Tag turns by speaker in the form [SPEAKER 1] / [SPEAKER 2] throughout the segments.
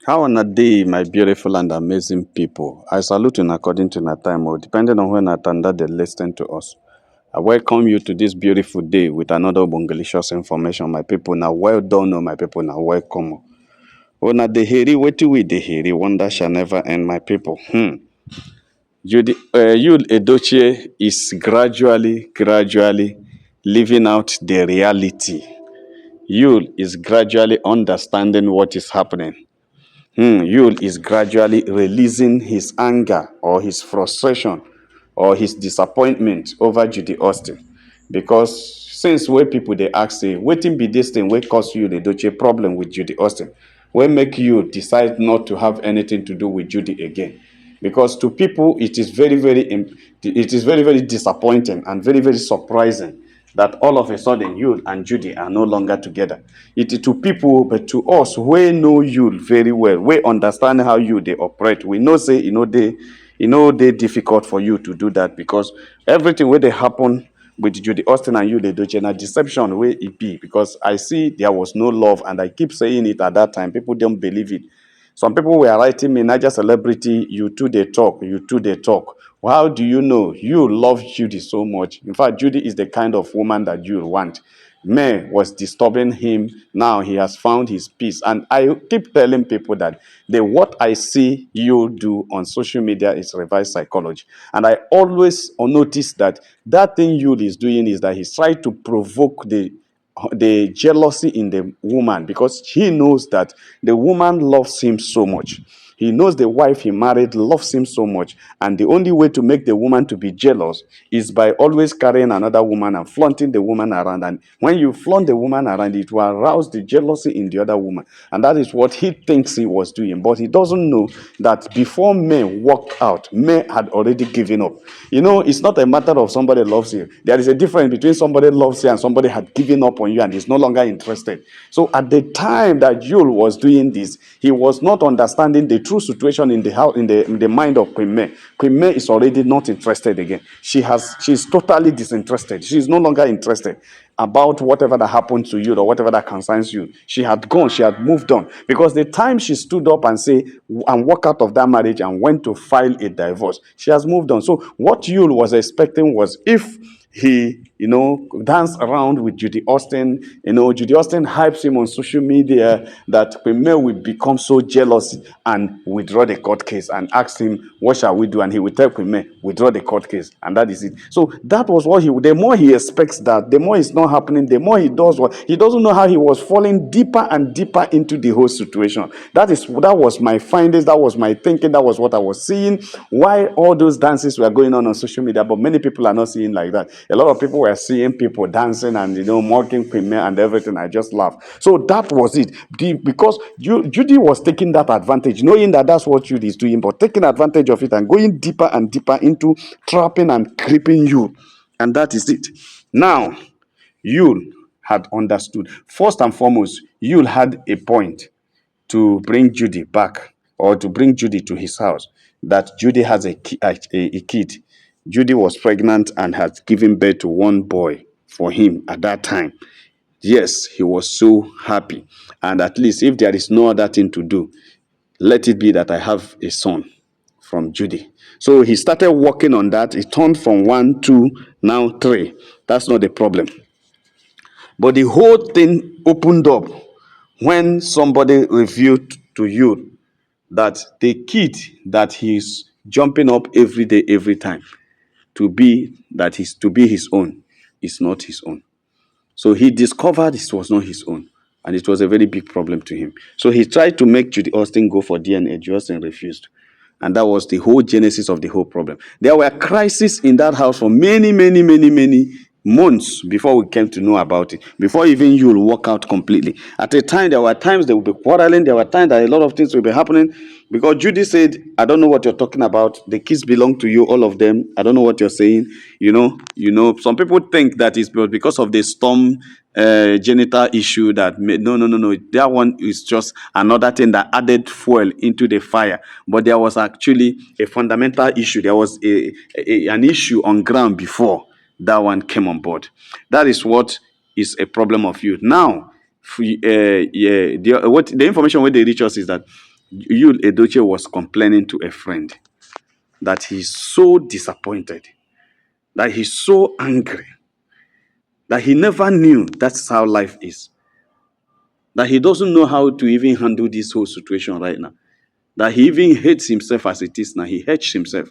[SPEAKER 1] How on a day, my beautiful and amazing people? I salute you according to your time, or depending on when at that they listen to us. I welcome you to this beautiful day with another bongalicious information, my people. Now, well done, my people. Now, welcome. Oh, now the heri, wait till we the heri, wonder shall never end, my people. Judy, you, Edochie, is gradually living out the reality. Yul is gradually understanding what is happening. Yul is gradually releasing his anger or his frustration or his disappointment over Judy Austin. Because since where people they ask say, waiting be this thing, what cause you the Doche problem with Judy Austin? What make you decide not to have anything to do with Judy again? Because to people it is very disappointing and very surprising that all of a sudden you and Judy are no longer together. It is to people, but to us, we know you very well. We understand how you they operate. We know say they difficult for you to do that because everything where they happen with Judy Austin and you they do general deception where it be because I see there was no love and I keep saying it at that time. People don't believe it. Some people were writing me, Niger celebrity, you two they talk, you two they talk. Well, how do you know? You love Judy so much. In fact, Judy is the kind of woman that you want. May was disturbing him. Now he has found his peace. And I keep telling people that the what I see you do on social media is reverse psychology. And I always notice that that thing you is doing is that he's trying to provoke the jealousy in the woman because he knows that the woman loves him so much. He knows the wife he married loves him so much. And the only way to make the woman to be jealous is by always carrying another woman and flaunting the woman around. And when you flaunt the woman around, it will arouse the jealousy in the other woman. And that is what he thinks he was doing. But he doesn't know that before May walked out, May had already given up. You know, it's not a matter of somebody loves you. There is a difference between somebody loves you and somebody had given up on you and is no longer interested. So at the time that Yul was doing this, he was not understanding the true situation in the house, in the mind of Queen May. Queen May is already not interested again. She's totally disinterested. She is no longer interested about whatever that happened to you or whatever that concerns you. She had gone, she had moved on. Because the time she stood up and say and walk out of that marriage and went to file a divorce, she has moved on. So what Yul was expecting was if he, dance around with Judy Austin. Judy Austin hypes him on social media that Peme will become so jealous and withdraw the court case and ask him, what shall we do? And he will tell Peme, withdraw the court case. And that is it. So that was what the more he expects that, the more it's not happening, the more he does what, he doesn't know how he was falling deeper and deeper into the whole situation. That was my findings, that was my thinking, that was what I was seeing, why all those dances were going on social media, but many people are not seeing like that. A lot of people were seeing people dancing and mocking Queen May and everything. I just laughed. So that was it. Because Judy was taking that advantage, knowing that that's what Judy is doing, but taking advantage of it and going deeper and deeper into trapping and creeping you. And that is it. Now, Yul had understood. First and foremost, Yul had a point to bring Judy back or to bring Judy to his house, that Judy has a kid. Judy was pregnant and had given birth to one boy for him at that time. Yes, he was so happy. And at least if there is no other thing to do, let it be that I have a son from Judy. So he started working on that. It turned from 1, 2, now 3. That's not the problem. But the whole thing opened up when somebody revealed to you that the kid that he's jumping up every day, every time, to be his own is not his own. So he discovered it was not his own, and it was a very big problem to him. So he tried to make Judy Austin go for DNA. Judy Austin refused. And that was the whole genesis of the whole problem. There were crises in that house for many months before we came to know about it, before even you will walk out completely. At a time, there were times they would be quarreling. There were times that a lot of things will be happening because Judy said, I don't know what you're talking about. The kids belong to you, all of them. I don't know what you're saying. Some people think that it's because of the storm genital issue that no. That one is just another thing that added fuel into the fire. But there was actually a fundamental issue. There was an issue on ground before that one came on board. That is what is a problem of youth. Now, the information where they reach us is that You, Edochie, was complaining to a friend that he's so disappointed, that he's so angry, that he never knew that's how life is, that he doesn't know how to even handle this whole situation right now, that he even hates himself as it is now. He hates himself.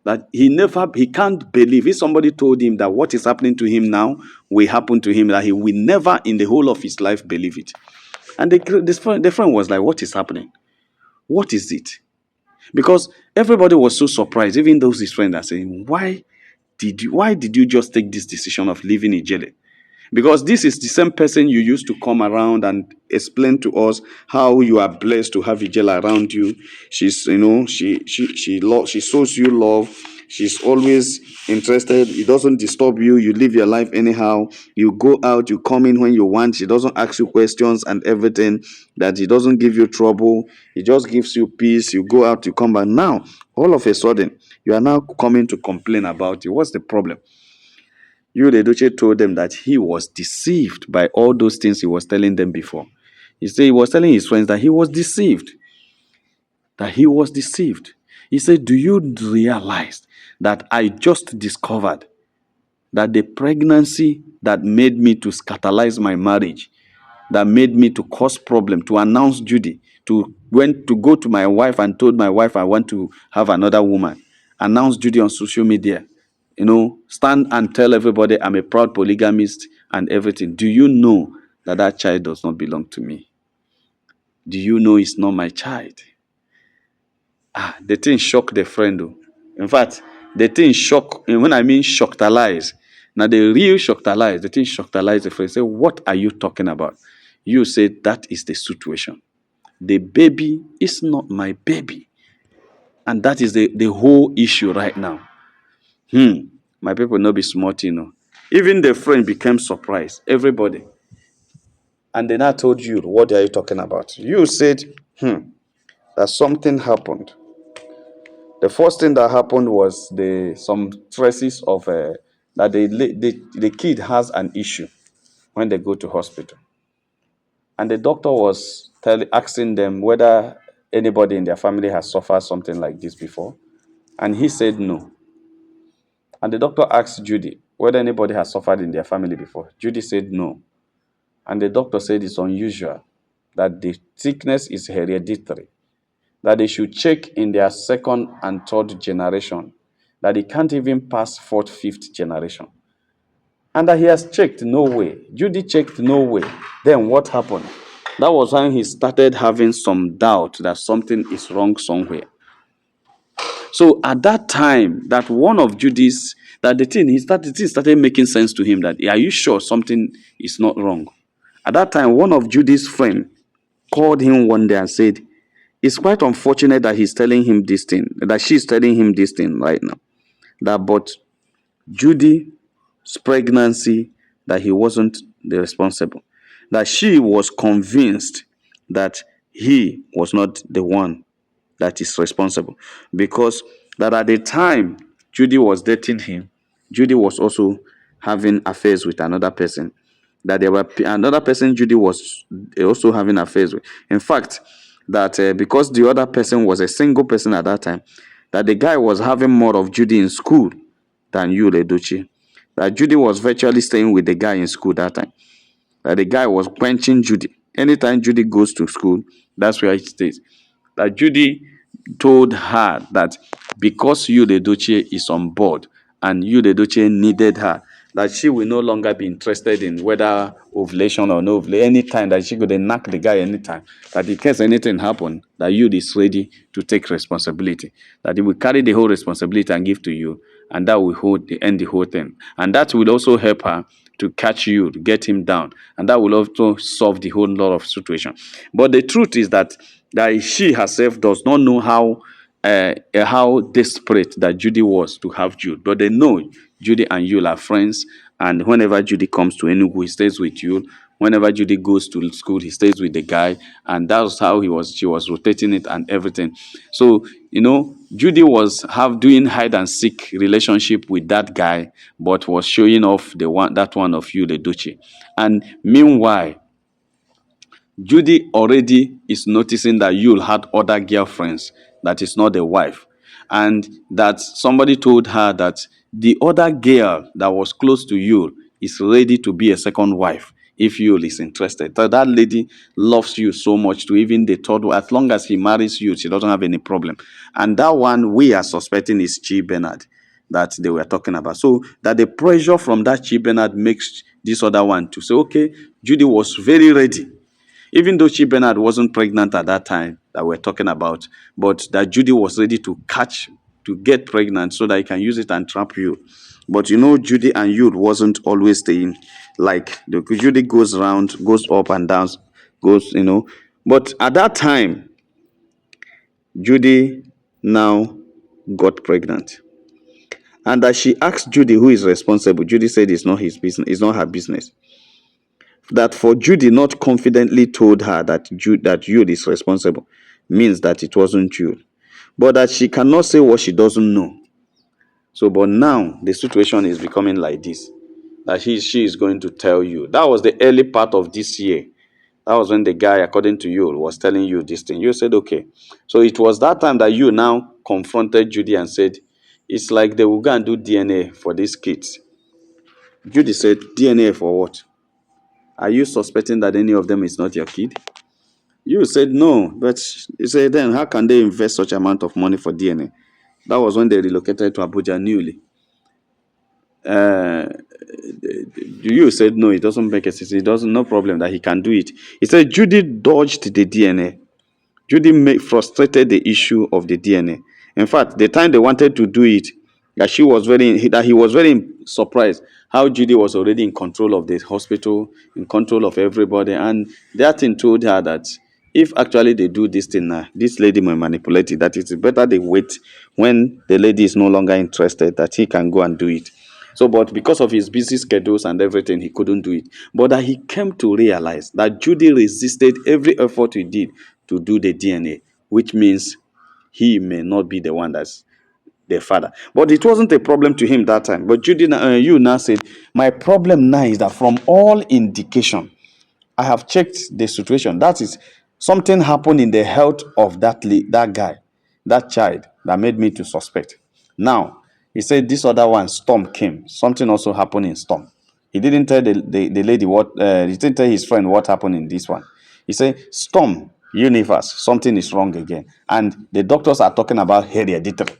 [SPEAKER 1] That he can't believe if somebody told him that what is happening to him now will happen to him, that he will never in the whole of his life believe it. And the friend was like, what is happening? What is it? Because everybody was so surprised, even those his friends are saying, why did you just take this decision of leaving Ijele? Because this is the same person you used to come around and explain to us how you are blessed to have Ijela around you. She's, she shows you love. She's always interested. It doesn't disturb you. You live your life anyhow. You go out, you come in when you want. She doesn't ask you questions and everything. That he doesn't give you trouble. He just gives you peace. You go out, you come back. Now, all of a sudden, you are now coming to complain about it. What's the problem? You, the Edochie, told them that he was deceived by all those things he was telling them before. He said he was telling his friends that he was deceived. That he was deceived. He said, do you realize that I just discovered that the pregnancy that made me to scandalize my marriage, that made me to cause problem, to announce Judy, to go to my wife and told my wife I want to have another woman, announce Judy on social media, stand and tell everybody I'm a proud polygamist and everything. Do you know that that child does not belong to me? Do you know it's not my child? The thing shocked the friend. Oh. In fact, the thing shock, when I mean shocktalize, now the real shocktalize, the thing shocktalize the friend. Say, what are you talking about? You said that is the situation. The baby is not my baby. And that is the whole issue right now. My people not be smart, Even the friend became surprised. Everybody. And then I told you, what are you talking about? You said, that something happened. The first thing that happened was some traces of that the kid has an issue when they go to hospital. And the doctor was asking them whether anybody in their family has suffered something like this before. And he said no. And the doctor asked Judy whether anybody has suffered in their family before. Judy said no. And the doctor said it's unusual, that the sickness is hereditary, that they should check in their second and third generation, that it can't even pass fourth, fifth generation. And that he has checked, no way. Judy checked, no way. Then what happened? That was when he started having some doubt that something is wrong somewhere. So at that time, that one of Judy's, that the thing started making sense to him, that are you sure something is not wrong? At that time, one of Judy's friend called him one day and said, it's quite unfortunate that he's telling him this thing, that she's telling him this thing right now. That but Judy's pregnancy, that he wasn't the responsible. That she was convinced that he was not the one that is responsible. Because that at the time Judy was dating him, Judy was also having affairs with another person. That there were another person Judy was also having affairs with. In fact, that because the other person was a single person at that time, that the guy was having more of Judy in school than you, Edochie. That Judy was virtually staying with the guy in school that time. That the guy was quenching Judy. Anytime Judy goes to school, that's where he stays. That Judy told her that because you, the Edochie, is on board and you, the Edochie, needed her, that she will no longer be interested in whether ovulation or no ovulation. Anytime that she could knock the guy anytime. That in case anything happen, that you is ready to take responsibility. That he will carry the whole responsibility and give to you, and that will end the whole thing. And that will also help her to catch you, to get him down, and that will also solve the whole lot of situation. But the truth is that she herself does not know how desperate that Judy was to have Jude. But they know Judy and Yul are friends, and whenever Judy comes to Enugu, he stays with Yul. Whenever Judy goes to school, he stays with the guy, and that's how she was rotating it and everything. So, Judy was doing hide and seek relationship with that guy, but was showing off that one of Yul Edochie. And meanwhile, Judy already is noticing that Yul had other girlfriends, that is not the wife, and that somebody told her that the other girl that was close to Yul is ready to be a second wife if Yul is interested. So that lady loves you so much to even the third one. As long as he marries you, she doesn't have any problem. And that one we are suspecting is Chi Bernard that they were talking about. So that the pressure from that Chi Bernard makes this other one to say, okay, Judy was very ready, even though Chi Bernard wasn't pregnant at that time that we're talking about, but that Judy was ready to get pregnant so that he can use it and trap you. But Judy and Yul wasn't always staying like Judy goes around, goes up and down, goes. But at that time, Judy now got pregnant. And as she asked Judy who is responsible, Judy said it's not his business, it's not her business. That for Judy not confidently told her that Jude is responsible means that it wasn't Jude. But that she cannot say what she doesn't know. So, but now the situation is becoming like this. That she is going to tell you. That was the early part of this year. That was when the guy, according to you, was telling you this thing. You said, okay. So it was that time that you now confronted Judy and said, it's like they will go and do DNA for these kids. Judy said, DNA for what? Are you suspecting that any of them is not your kid? You said no, but you said then how can they invest such amount of money for DNA? That was when they relocated to Abuja newly. You said no, it doesn't make sense. It doesn't, no problem that he can do it. He said Judy dodged the DNA. Judy frustrated the issue of the DNA. In fact, the time they wanted to do it, that he was very surprised how Judy was already in control of the hospital, in control of everybody, and that thing told her that if actually they do this thing now, this lady may manipulate it. That it's better they wait when the lady is no longer interested, that he can go and do it. So, but because of his busy schedules and everything, he couldn't do it. But that he came to realize that Judy resisted every effort he did to do the DNA, which means he may not be the one that's the father. But it wasn't a problem to him that time. But Judy, you now said, my problem now is that from all indication, I have checked the situation. That is, something happened in the health of that guy, that child, that made me to suspect. Now, he said this other one, Storm, came. Something also happened in Storm. He didn't tell the lady what, he didn't tell his friend what happened in this one. He said, Storm, universe, something is wrong again. And the doctors are talking about hereditary.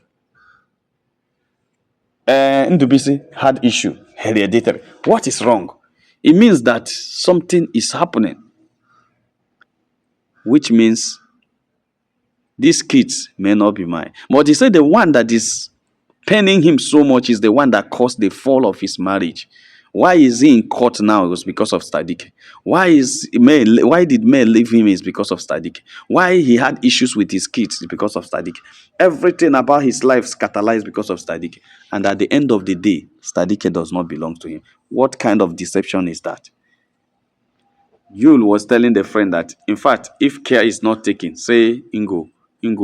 [SPEAKER 1] Ndubisi had issue, hereditary. What is wrong? It means that something is happening, which means these kids may not be mine. But he said the one that is paining him so much is the one that caused the fall of his marriage. Why is he in court now? It was because of Dike. Why did May leave him? Is because of Dike. Why he had issues with his kids is because of Dike. Everything about his life scatterized because of Dike. And at the end of the day, Dike does not belong to him. What kind of deception is that? Yul was telling the friend that, in fact, if care is not taken, say Ingo, Gun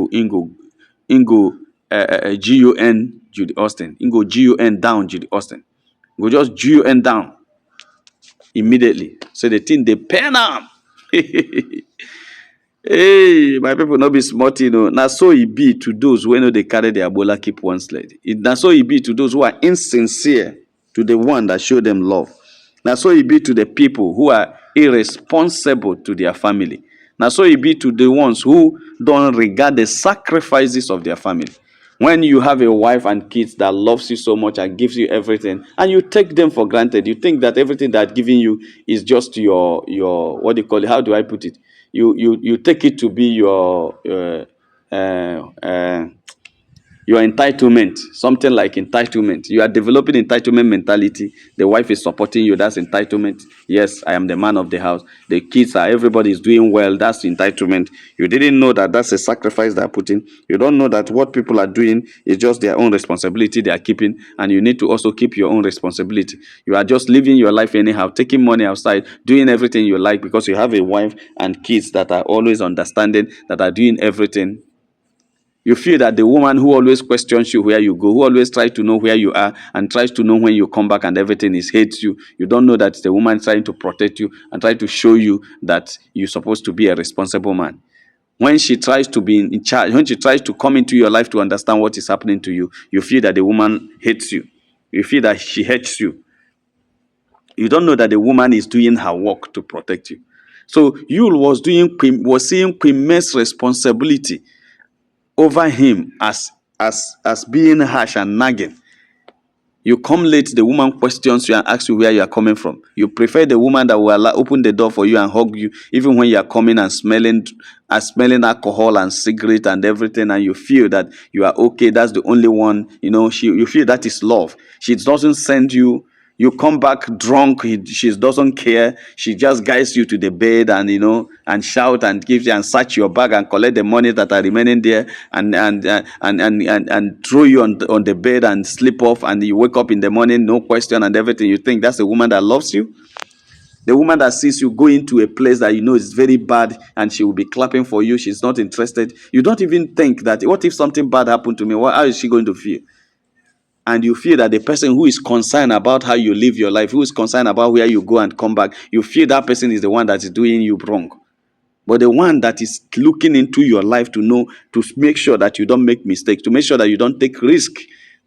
[SPEAKER 1] Judy Austin, Ingo Gun down Judy Austin, go just Gun down immediately. So the thing they pen am. Hey, my people not be smart, Now so it be to those who know they carry their Ebola keep one sled. Now so it be to those who are insincere to the one that show them love. Now so it be to the people who are irresponsible to their family. Now so it be to the ones who don't regard the sacrifices of their family. When you have a wife and kids that loves you so much and gives you everything, and you take them for granted, you think that everything that giving you is just your what do you call it? How do I put it? You take it to be your entitlement, something like entitlement. You are developing entitlement mentality. The wife is supporting you. That's entitlement. Yes, I am the man of the house. The kids are, everybody is doing well. That's entitlement. You didn't know that that's a sacrifice they're putting. You don't know that what people are doing is just their own responsibility they are keeping. And you need to also keep your own responsibility. You are just living your life anyhow, taking money outside, doing everything you like because you have a wife and kids that are always understanding, that are doing everything You feel that the woman who always questions you where you go, who always tries to know where you are and tries to know when you come back and everything is hates you. You don't know that it's the woman trying to protect you and try to show you that you're supposed to be a responsible man. When she tries to be in charge, when she tries to come into your life to understand what is happening to you, you feel that the woman hates you. You feel that she hates you. You don't know that the woman is doing her work to protect you. So Yul was seeing Queen's responsibility over him as being harsh and nagging. You come late, the woman questions you and asks you where you are coming from. You prefer the woman that will open the door for you and hug you, even when you are coming and smelling alcohol and cigarette and everything, and you feel that you are okay. That's the only one. You feel that is love. She doesn't send you. You come back drunk. She doesn't care. She just guides you to the bed and shout and gives you and search your bag and collect the money that are remaining there and throw you on the bed and sleep off, and you wake up in the morning, no question and everything. You think that's the woman that loves you? The woman that sees you go into a place that you know is very bad and she will be clapping for you. She's not interested. You don't even think that, what if something bad happened to me? How is she going to feel? And you feel that the person who is concerned about how you live your life, who is concerned about where you go and come back, you feel that person is the one that is doing you wrong. But the one that is looking into your life to make sure that you don't make mistakes, to make sure that you don't take risk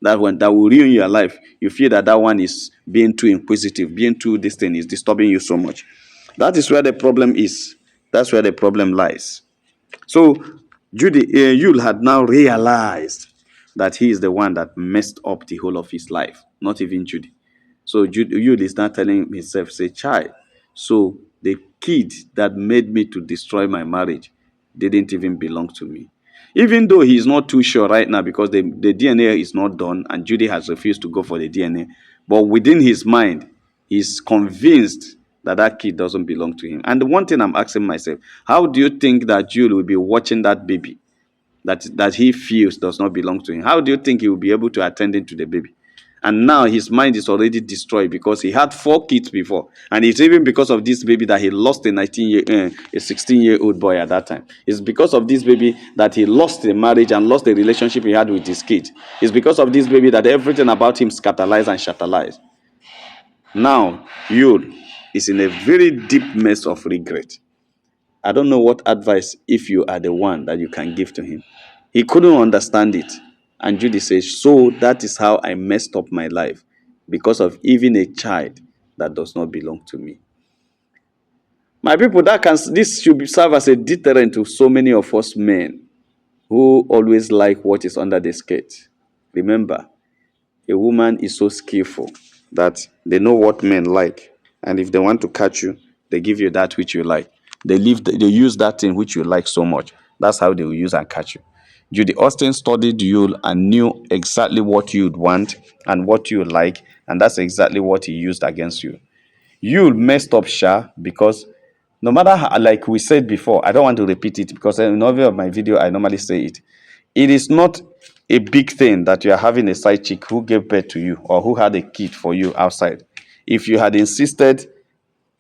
[SPEAKER 1] that will ruin your life, you feel that one is being too inquisitive, being too this thing is disturbing you so much. That is where the problem is. That's where the problem lies. So Judy, Yul had now realized that he is the one that messed up the whole of his life, not even Judy. So Yul is now telling himself, say, child, so the kid that made me to destroy my marriage didn't even belong to me. Even though he's not too sure right now because the DNA is not done and Judy has refused to go for the DNA, but within his mind, he's convinced that kid doesn't belong to him. And the one thing I'm asking myself, how do you think that Jude will be watching that baby that he feels does not belong to him? How do you think he will be able to attend to the baby? And now his mind is already destroyed because he had 4 kids before. And it's even because of this baby that he lost a 16-year-old boy at that time. It's because of this baby that he lost the marriage and lost the relationship he had with his kids. It's because of this baby that everything about him scatterized and shatterized. Now, Yul is in a very deep mess of regret. I don't know what advice, if you are the one, that you can give to him. He couldn't understand it. And Judy says, so that is how I messed up my life, because of even a child that does not belong to me. My people, this should serve as a deterrent to so many of us men who always like what is under the skirt. Remember, a woman is so skillful that they know what men like. And if they want to catch you, they give you that which you like. They use that thing which you like so much. That's how they will use and catch you. Judy Austin studied Yul and knew exactly what you'd want and what you like, and that's exactly what he used against you. Yul messed up Sha because no matter how, like we said before, I don't want to repeat it because in every of my video I normally say it. It is not a big thing that you are having a side chick who gave birth to you or who had a kid for you outside. If you had insisted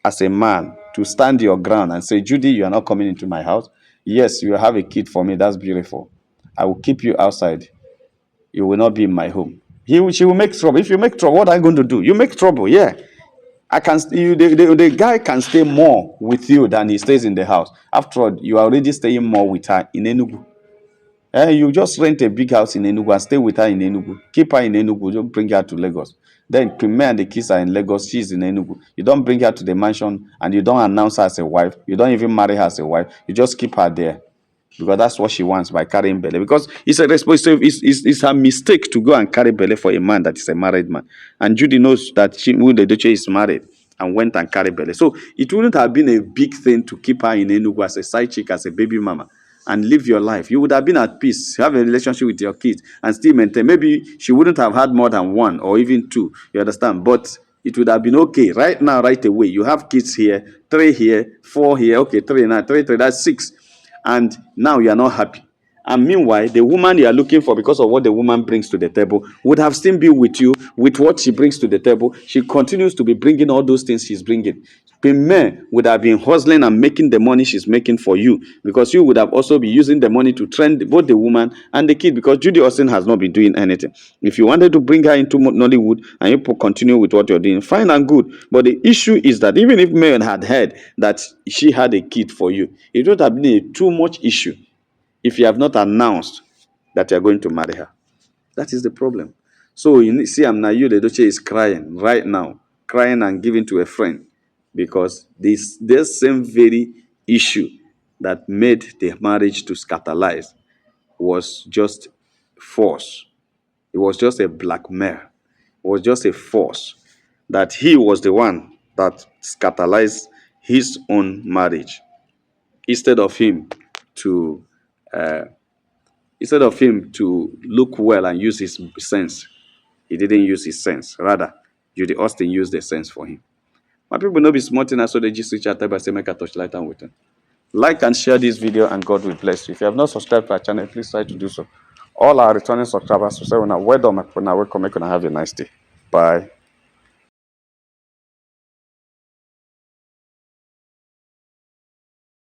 [SPEAKER 1] as a man to stand your ground and say, Judy, you are not coming into my house. Yes, you have a kid for me. That's beautiful. I will keep you outside. You will not be in my home. She will make trouble. If you make trouble, what are you going to do? You make trouble, yeah. The guy can stay more with you than he stays in the house. After all, you are already staying more with her in Enugu. You just rent a big house in Enugu and stay with her in Enugu. Keep her in Enugu. Don't bring her to Lagos. Then Premier and the kids are in Lagos. She's in Enugu. You don't bring her to the mansion and you don't announce her as a wife. You don't even marry her as a wife. You just keep her there. Because that's what she wants by carrying belly. Because it's a mistake to go and carry belly for a man that is a married man. And Judy knows that Edochie is married and went and carried belly. So it wouldn't have been a big thing to keep her in Enugu as a side chick, as a baby mama, and live your life. You would have been at peace, have a relationship with your kids, and still maintain. Maybe she wouldn't have had more than 1 or even 2. You understand? But it would have been okay right now, right away. You have kids here, 3 here, 4 here. Okay, 3 now, 3, that's 6. And now you are not happy. And meanwhile, the woman you are looking for, because of what the woman brings to the table, would have still been with you with what she brings to the table. She continues to be bringing all those things she's bringing. Pime would have been hustling and making the money she's making for you, because you would have also been using the money to train both the woman and the kid, because Judy Austin has not been doing anything. If you wanted to bring her into Nollywood and you continue with what you're doing, fine and good. But the issue is that even if Mayon had heard that she had a kid for you, it would have been a too much issue if you have not announced that you are going to marry her. That is the problem. So you see, I'm now you, the Edochie is crying right now, crying and giving to a friend, because this same very issue that made the marriage to scandalize was just force. It was just a blackmail. It was just a force that he was the one that scandalized his own marriage, instead of him to look well and use his sense. He didn't use his sense. Rather, Judy Austin used the sense for him. My people know be smart enough, so they just switch out by say make a touch light and with them. Like and share this video, and God will bless you. If you have not subscribed to our channel, please try to do so. All our returning subscribers, so say, well done, my people. Now welcome, make have a nice day. Bye.